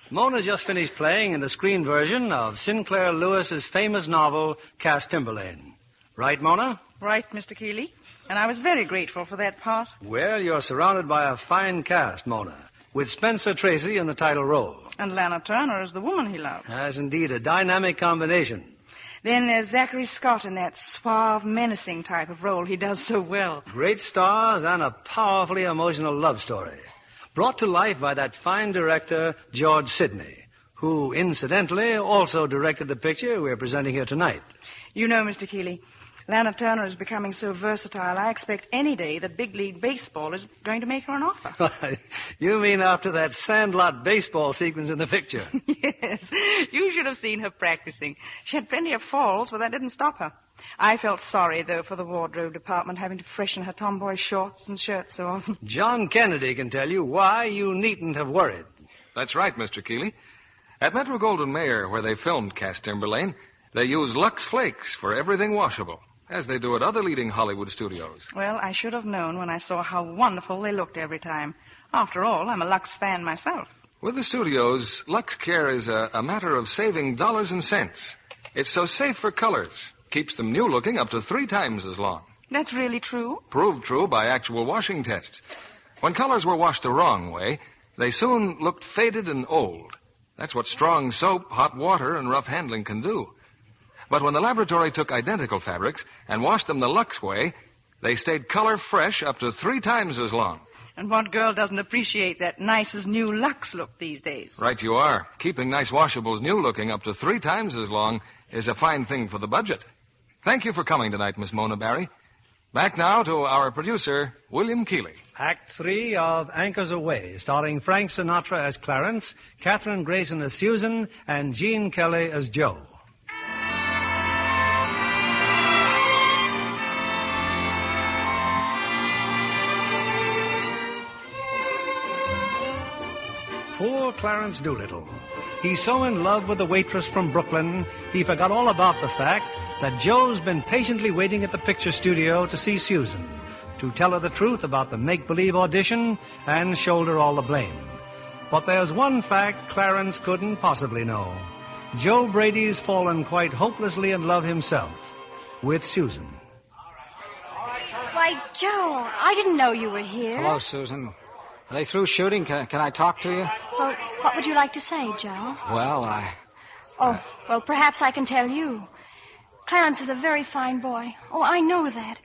Mona's just finished playing in the screen version of Sinclair Lewis's famous novel, Cass Timberlane. Right, Mona? Right, Mr. Keeley. And I was very grateful for that part. Well, you're surrounded by a fine cast, Mona, with Spencer Tracy in the title role. And Lana Turner as the woman he loves. That's indeed a dynamic combination. Then there's Zachary Scott in that suave, menacing type of role he does so well. Great stars and a powerfully emotional love story. Brought to life by that fine director, George Sidney, who, incidentally, also directed the picture we're presenting here tonight. You know, Mr. Keeley, Lana Turner is becoming so versatile, I expect any day that big league baseball is going to make her an offer. You mean after that sandlot baseball sequence in the picture? Yes. You should have seen her practicing. She had plenty of falls, but that didn't stop her. I felt sorry, though, for the wardrobe department having to freshen her tomboy shorts and shirts so often. John Kennedy can tell you why you needn't have worried. That's right, Mr. Keeley. At Metro-Goldwyn-Mayer, where they filmed Cass Timberlane, they use Lux Flakes for everything washable, as they do at other leading Hollywood studios. Well, I should have known when I saw how wonderful they looked every time. After all, I'm a Lux fan myself. With the studios, Lux Care is a matter of saving dollars and cents. It's so safe for colors. Keeps them new looking up to 3 times as long. That's really true? Proved true by actual washing tests. When colors were washed the wrong way, they soon looked faded and old. That's what strong soap, hot water, and rough handling can do. But when the laboratory took identical fabrics and washed them the Lux way, they stayed color fresh up to 3 times as long. And what girl doesn't appreciate that nice as new Lux look these days? Right you are. Keeping nice washables new looking up to 3 times as long is a fine thing for the budget. Thank you for coming tonight, Miss Mona Barry. Back now to our producer, William Keeley. Act 3 of Anchors Aweigh, starring Frank Sinatra as Clarence, Kathryn Grayson as Susan, and Gene Kelly as Joe. Poor Clarence Doolittle. He's so in love with the waitress from Brooklyn, he forgot all about the fact that Joe's been patiently waiting at the picture studio to see Susan, to tell her the truth about the make-believe audition and shoulder all the blame. But there's one fact Clarence couldn't possibly know. Joe Brady's fallen quite hopelessly in love himself with Susan. Why, Joe, I didn't know you were here. Hello, Susan. Are they through shooting? Can I talk to you? Well, what would you like to say, Joe? Well, well, perhaps I can tell you. Clarence is a very fine boy. Oh, I know that.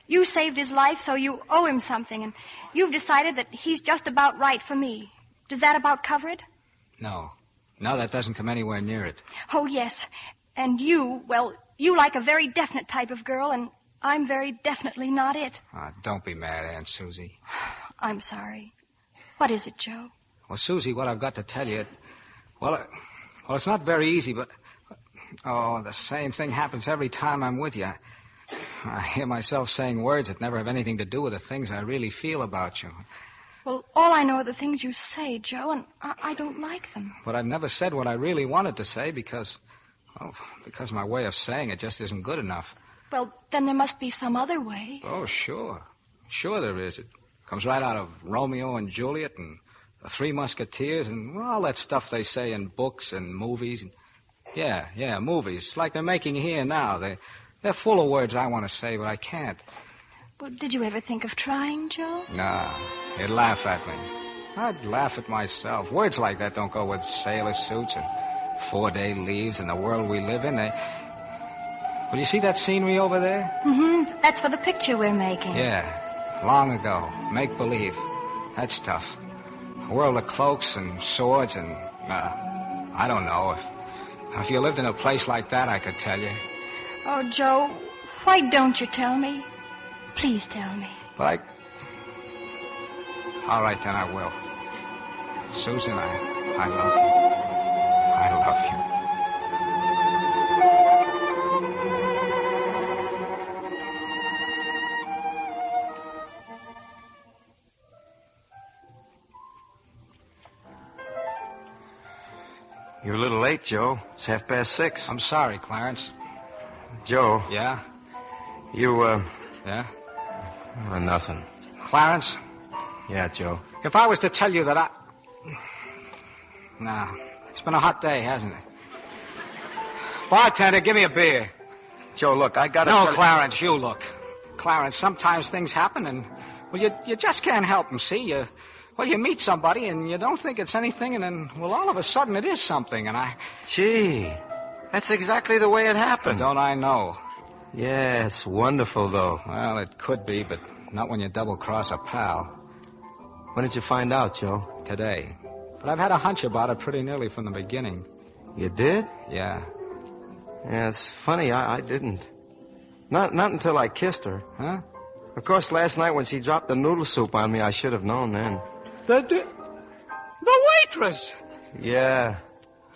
You saved his life, so you owe him something, and you've decided that he's just about right for me. Does that about cover it? No. No, that doesn't come anywhere near it. Oh, yes. And you, well, you like a very definite type of girl, and I'm very definitely not it. Don't be mad, Aunt Susie. I'm sorry. What is it, Joe? Well, Susie, what I've got to tell you, it's not very easy, but, the same thing happens every time I'm with you. I hear myself saying words that never have anything to do with the things I really feel about you. Well, all I know are the things you say, Joe, and I don't like them. But I've never said what I really wanted to say because my way of saying it just isn't good enough. Well, then there must be some other way. Oh, sure. Sure there is. It comes right out of Romeo and Juliet and The Three Musketeers and all that stuff they say in books and movies. Yeah, movies, like they're making here now. They're full of words I want to say, but I can't. Well, did you ever think of trying, Joe? Nah, they'd laugh at me. I'd laugh at myself. Words like that don't go with sailor suits and 4-day leaves and the world we live in. Well, you see that scenery over there? Mm-hmm. That's for the picture we're making. Yeah, long ago. Make-believe. That's tough. A world of cloaks and swords and, I don't know. If you lived in a place like that, I could tell you. Oh, Joe, why don't you tell me? Please tell me. But all right, then I will. Susan, I love you. I love you. You're a little late, Joe. It's 6:30. I'm sorry, Clarence. Joe. Yeah? You, Yeah? Nothing. Clarence? Yeah, Joe. If I was to tell you that Nah, it's been a hot day, hasn't it? Bartender, give me a beer. Joe, look, I gotta... No, Clarence, you look. Clarence, sometimes things happen and, well, you just can't help them, see? You meet somebody and you don't think it's anything and then, well, all of a sudden it is something and Gee, that's exactly the way it happened. Don't I know? Yeah, it's wonderful, though. Well, it could be, but not when you double-cross a pal. When did you find out, Joe? Today. But I've had a hunch about it pretty nearly from the beginning. You did? Yeah. Yeah, it's funny, I didn't. Not until I kissed her. Huh? Of course, last night when she dropped the noodle soup on me, I should have known then. The waitress! Yeah.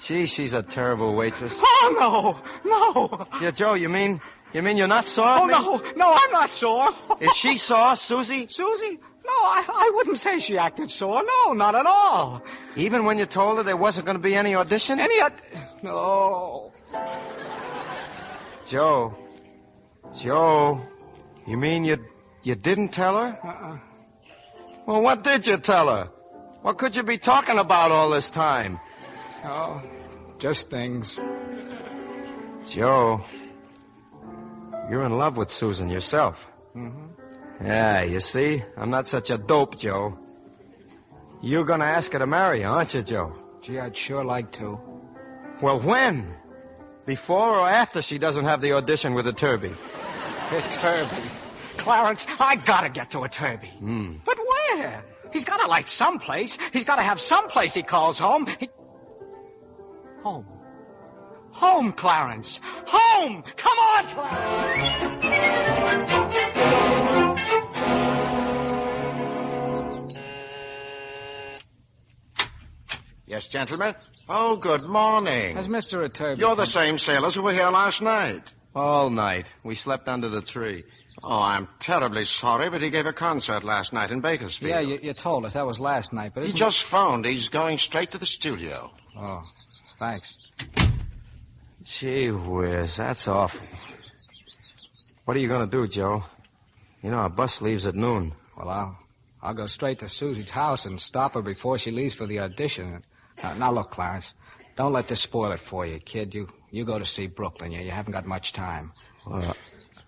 Gee, she's a terrible waitress. Oh, no! Yeah, Joe, you mean you're not sore at me? No, I'm not sore. Is she sore, Susie? Susie? No, I wouldn't say she acted sore. No, not at all. Even when you told her there wasn't going to be any audition? No. Joe, you mean you didn't tell her? Well, what did you tell her? What could you be talking about all this time? Oh, just things. Joe, you're in love with Susan yourself. Mm-hmm. Yeah, you see, I'm not such a dope, Joe. You're going to ask her to marry you, aren't you, Joe? Gee, I'd sure like to. Well, when? Before or after she doesn't have the audition with Iturbi? Iturbi. Clarence, I gotta get to Iturbi. But where? He's gotta like someplace. He's gotta have someplace he calls home. Home. Home, Clarence. Home! Come on, Clarence! Yes, gentlemen? Oh, good morning. That's Mr. Iturbi. You're the same sailors who were here last night. All night. We slept under the tree. Oh, I'm terribly sorry, but he gave a concert last night in Bakersfield. Yeah, you told us. That was last night, but he just phoned. He's going straight to the studio. Oh, thanks. Gee whiz, that's awful. What are you going to do, Joe? You know, our bus leaves at noon. Well, I'll go straight to Susie's house and stop her before she leaves for the audition. Now look, Clarence, don't let this spoil it for you, kid. You go to see Brooklyn. You haven't got much time. Well,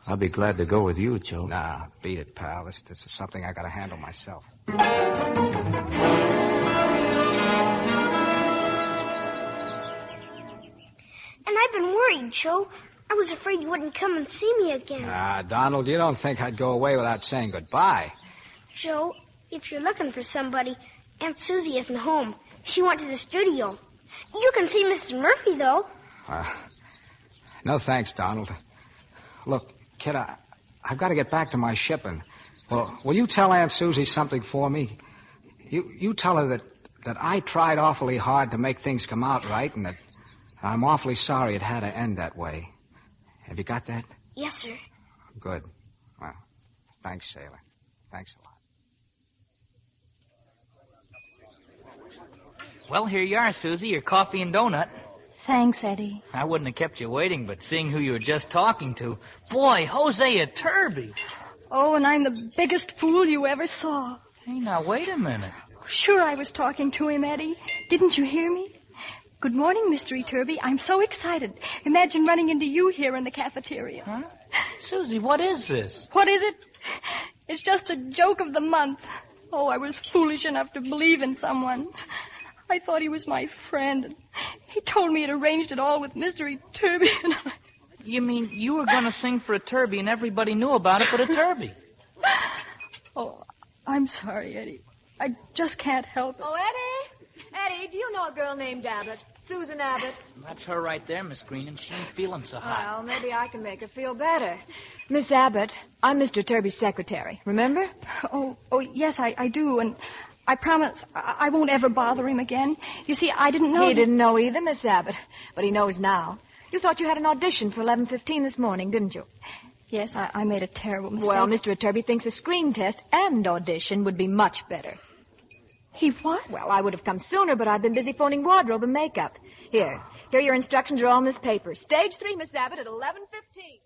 I'll be glad to go with you, Joe. Nah, beat it, pal. This is something I got to handle myself. And I've been worried, Joe. I was afraid you wouldn't come and see me again. Donald, you don't think I'd go away without saying goodbye. Joe, if you're looking for somebody, Aunt Susie isn't home. She went to the studio. You can see Mrs. Murphy, though. No thanks, Donald. Look, kid, I've got to get back to my shipping. Well, will you tell Aunt Susie something for me? You tell her that I tried awfully hard to make things come out right and that I'm awfully sorry it had to end that way. Have you got that? Yes, sir. Good. Well, thanks, sailor. Thanks a lot. Well, here you are, Susie, your coffee and donut. Thanks, Eddie. I wouldn't have kept you waiting, but seeing who you were just talking to. Boy, José Iturbi. Oh, and I'm the biggest fool you ever saw. Hey, now, wait a minute. Sure I was talking to him, Eddie. Didn't you hear me? Good morning, Mr. Iturbi. I'm so excited. Imagine running into you here in the cafeteria. Huh? Susie, what is this? What is it? It's just the joke of the month. Oh, I was foolish enough to believe in someone. I thought he was my friend. And he told me he'd arranged it all with Mr. Iturbi. And You mean you were going to sing for Iturbi and everybody knew about it but Iturbi? Oh, I'm sorry, Eddie. I just can't help it. Oh, Eddie! Eddie, do you know a girl named Abbott? Susan Abbott. That's her right there, Miss Green, and she ain't feeling so hot. Well, maybe I can make her feel better. Miss Abbott, I'm Mr. Turby's secretary. Remember? Oh, yes, I do. And I promise I won't ever bother him again. You see, I didn't know... He didn't know either, Miss Abbott. But he knows now. You thought you had an audition for 11:15 this morning, didn't you? Yes, I made a terrible mistake. Well, Mr. Iturbi thinks a screen test and audition would be much better. He what? Well, I would have come sooner, but I've been busy phoning wardrobe and makeup. Here your instructions are all in this paper. Stage 3, Miss Abbott, at 11:15.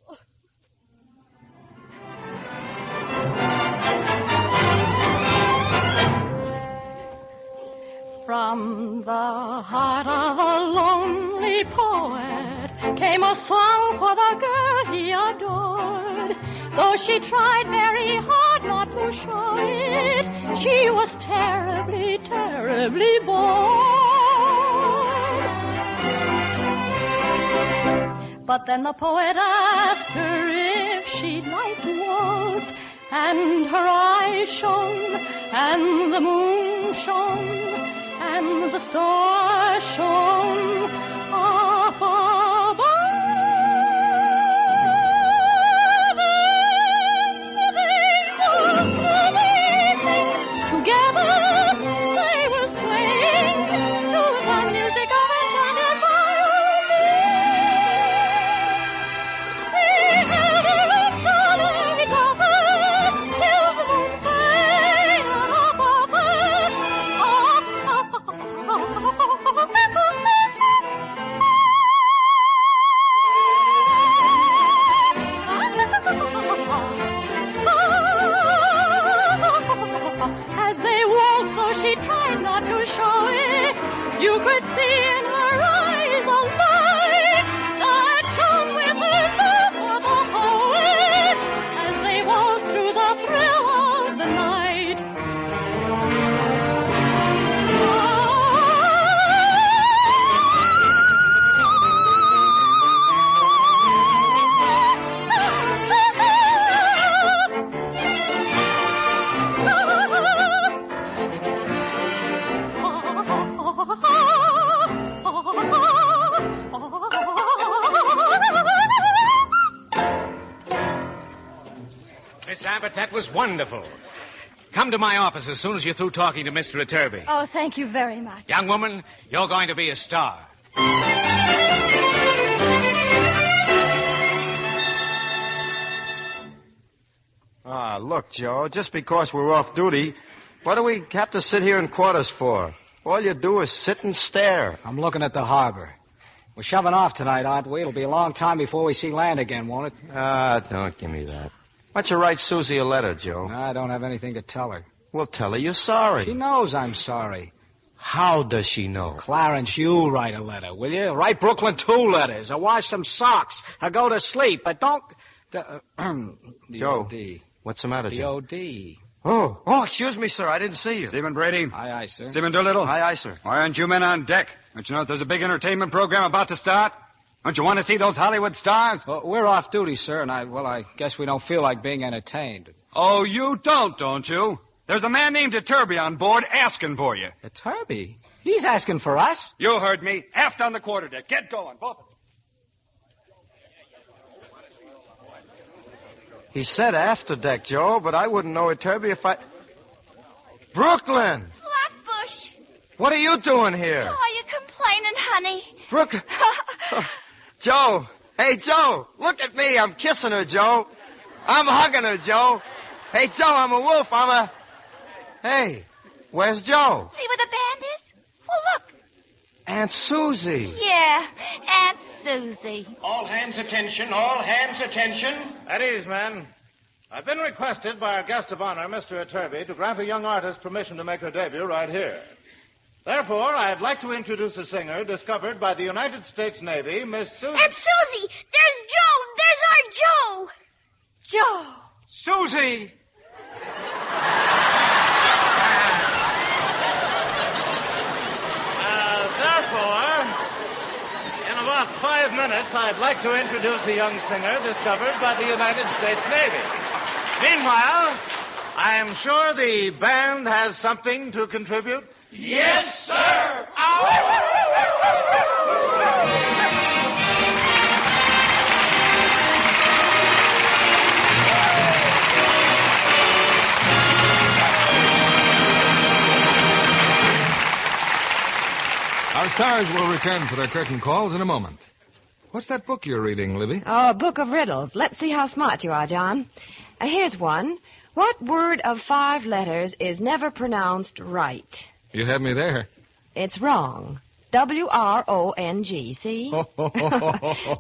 From the heart of a lonely poet came a song for the girl he adored. Though she tried very hard not to show it, she was terribly, terribly bored. But then the poet asked her if she'd like to waltz, and her eyes shone, and the moon shone, and the stars shone up above. And they walked together. They were swaying to the music of enchanted violins. He held her up the very copper till the moon faded up above. As they waltzed, though she tried not to show it, you could see in her eyes a light that shone with her love for the poet as they waltzed through the thrill of the night. Miss Abbott, that was wonderful. Come to my office as soon as you're through talking to Mr. Iturbi. Oh, thank you very much. Young woman, you're going to be a star. Ah, look, Joe, just because we're off duty, what do we have to sit here in quarters for? All you do is sit and stare. I'm looking at the harbor. We're shoving off tonight, aren't we? It'll be a long time before we see land again, won't it? Ah, don't give me that. Why don't you write Susie a letter, Joe? I don't have anything to tell her. Well, tell her you're sorry. She knows I'm sorry. How does she know? Clarence, you write a letter, will you? Write Brooklyn 2 letters, or wash some socks, or go to sleep, but don't... Joe, D-O-D. what's the matter, Joe? D-O-D. Oh, excuse me, sir. I didn't see you. Seaman Brady. Aye, sir. Seaman Doolittle. Aye, sir. Why aren't you men on deck? Don't you know that there's a big entertainment program about to start? Don't you want to see those Hollywood stars? Well, we're off duty, sir, and I guess we don't feel like being entertained. Oh, you don't you? There's a man named Iturbi on board asking for you. Iturbi? He's asking for us? You heard me. Aft on the quarterdeck. Get going, both of you. He said after deck, Joe, but I wouldn't know Iturbi if I... Brooklyn! Flatbush. What are you doing here? Oh, are you complaining, honey? Brooklyn... Joe! Hey, Joe! Look at me. I'm kissing her, Joe. I'm hugging her, Joe. Hey, Joe, I'm a wolf. Hey, where's Joe? See where the band is? Well, look. Aunt Susie. Yeah, Aunt Susie. All hands attention, all hands attention. At ease, men. I've been requested by our guest of honor, Mr. Iturbi, to grant a young artist permission to make her debut right here. Therefore, I'd like to introduce a singer discovered by the United States Navy, Miss Susie. Aunt Susie! There's Joe! There's our Joe! Joe! Susie! Therefore, in about 5 minutes, I'd like to introduce a young singer discovered by the United States Navy. Meanwhile, I'm sure the band has something to contribute. Yes, sir. Our stars will return for their curtain calls in a moment. What's that book you're reading, Libby? Oh, a book of riddles. Let's see how smart you are, John. Here's one. What word of 5 letters is never pronounced right? You have me there. It's wrong. W-R-O-N-G, see?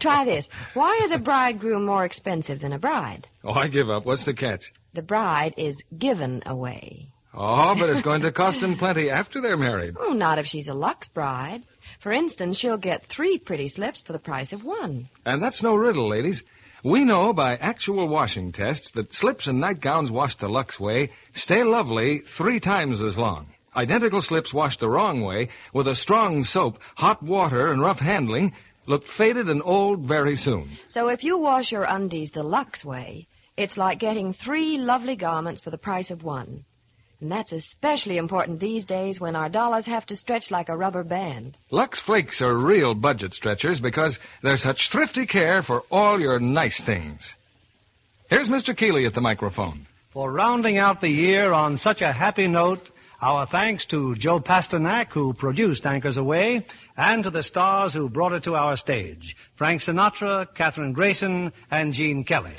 Try this. Why is a bridegroom more expensive than a bride? Oh, I give up. What's the catch? The bride is given away. Oh, but it's going to cost them plenty after they're married. Oh, not if she's a Lux bride. For instance, she'll get 3 pretty slips for the price of 1. And that's no riddle, ladies. We know by actual washing tests that slips and nightgowns washed the Lux way stay lovely 3 times as long. Identical slips washed the wrong way with a strong soap, hot water, and rough handling look faded and old very soon. So if you wash your undies the Lux way, it's like getting 3 lovely garments for the price of 1. And that's especially important these days when our dollars have to stretch like a rubber band. Lux Flakes are real budget stretchers because they're such thrifty care for all your nice things. Here's Mr. Keeley at the microphone. For rounding out the year on such a happy note, our thanks to Joe Pasternak, who produced Anchors Aweigh, and to the stars who brought it to our stage, Frank Sinatra, Kathryn Grayson, and Gene Kelly.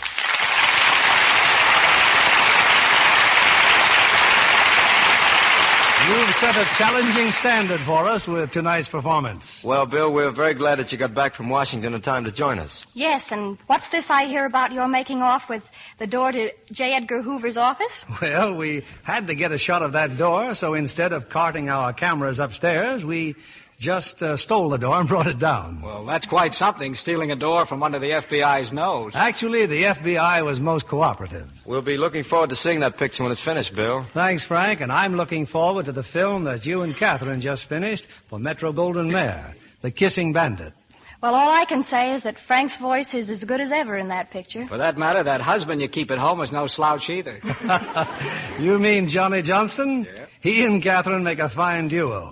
You've set a challenging standard for us with tonight's performance. Well, Bill, we're very glad that you got back from Washington in time to join us. Yes, and what's this I hear about your making off with the door to J. Edgar Hoover's office? Well, we had to get a shot of that door, so instead of carting our cameras upstairs, we just stole the door and brought it down. Well, that's quite something, stealing a door from under the FBI's nose. Actually, the FBI was most cooperative. We'll be looking forward to seeing that picture when it's finished, Bill. Thanks, Frank, and I'm looking forward to the film that you and Kathryn just finished for Metro-Goldwyn-Mayer, The Kissing Bandit. Well, all I can say is that Frank's voice is as good as ever in that picture. For that matter, that husband you keep at home is no slouch either. You mean Johnny Johnston? Yeah. He and Kathryn make a fine duo.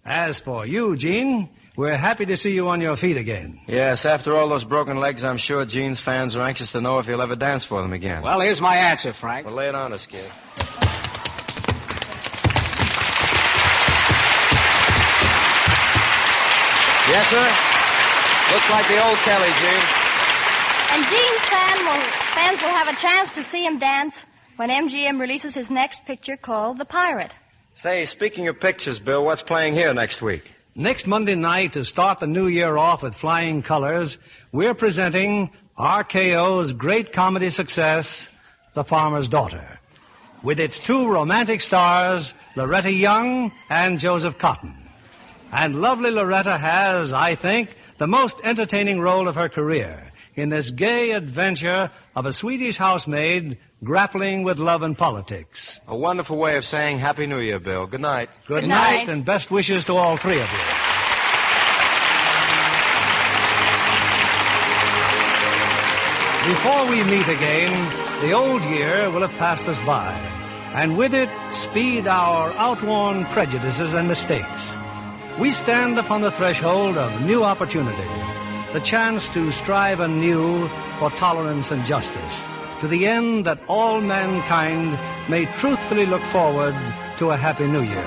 As for you, Gene, we're happy to see you on your feet again. Yes, after all those broken legs, I'm sure Gene's fans are anxious to know if he'll ever dance for them again. Well, here's my answer, Frank. Well, lay it on us, kid. Yes, sir? Looks like the old Kelly, Gene. And Gene's fans will have a chance to see him dance when MGM releases his next picture called The Pirate. Say, speaking of pictures, Bill, what's playing here next week? Next Monday night, to start the new year off with flying colors, we're presenting RKO's great comedy success, The Farmer's Daughter, with its 2 romantic stars, Loretta Young and Joseph Cotton. And lovely Loretta has, I think, the most entertaining role of her career in this gay adventure of a Swedish housemaid grappling with love and politics. A wonderful way of saying Happy New Year, Bill. Good night. Good night, and best wishes to all 3 of you. Before we meet again, the old year will have passed us by, and with it speed our outworn prejudices and mistakes. We stand upon the threshold of new opportunity, the chance to strive anew for tolerance and justice, to the end that all mankind may truthfully look forward to a Happy New Year.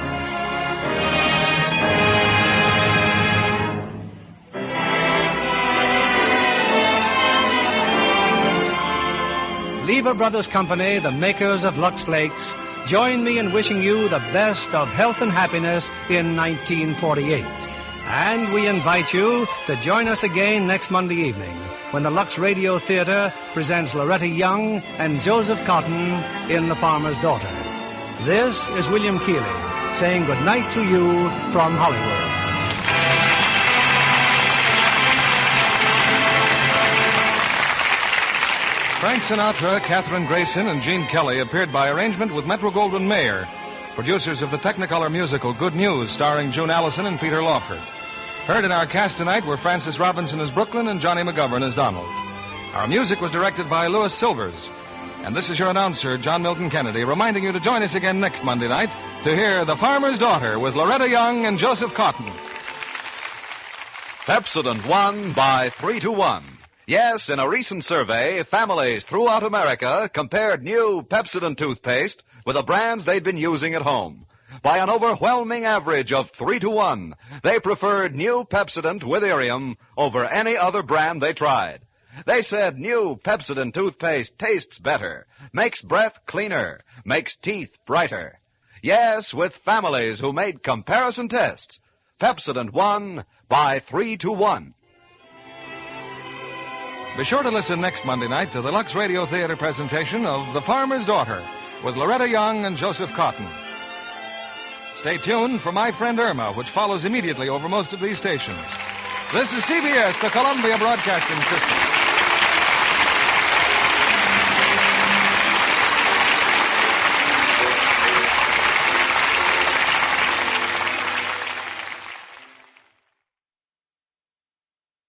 Lever Brothers Company, the makers of Lux Flakes, join me in wishing you the best of health and happiness in 1948. And we invite you to join us again next Monday evening when the Lux Radio Theater presents Loretta Young and Joseph Cotton in The Farmer's Daughter. This is William Keighley saying good night to you from Hollywood. Frank Sinatra, Kathryn Grayson, and Gene Kelly appeared by arrangement with Metro-Goldwyn-Mayer, producers of the Technicolor musical Good News, starring June Allison and Peter Lawford. Heard in our cast tonight were Francis Robinson as Brooklyn and Johnny McGovern as Donald. Our music was directed by Louis Silvers. And this is your announcer, John Milton Kennedy, reminding you to join us again next Monday night to hear The Farmer's Daughter with Loretta Young and Joseph Cotton. Pepsodent won by 3-1. Yes, in a recent survey, families throughout America compared new Pepsodent toothpaste with the brands they'd been using at home. By an overwhelming average of 3-1, they preferred new Pepsodent with Irium over any other brand they tried. They said new Pepsodent toothpaste tastes better, makes breath cleaner, makes teeth brighter. Yes, with families who made comparison tests, Pepsodent won by 3-1. Be sure to listen next Monday night to the Lux Radio Theater presentation of The Farmer's Daughter with Loretta Young and Joseph Cotton. Stay tuned for My Friend Irma, which follows immediately over most of these stations. This is CBS, the Columbia Broadcasting System.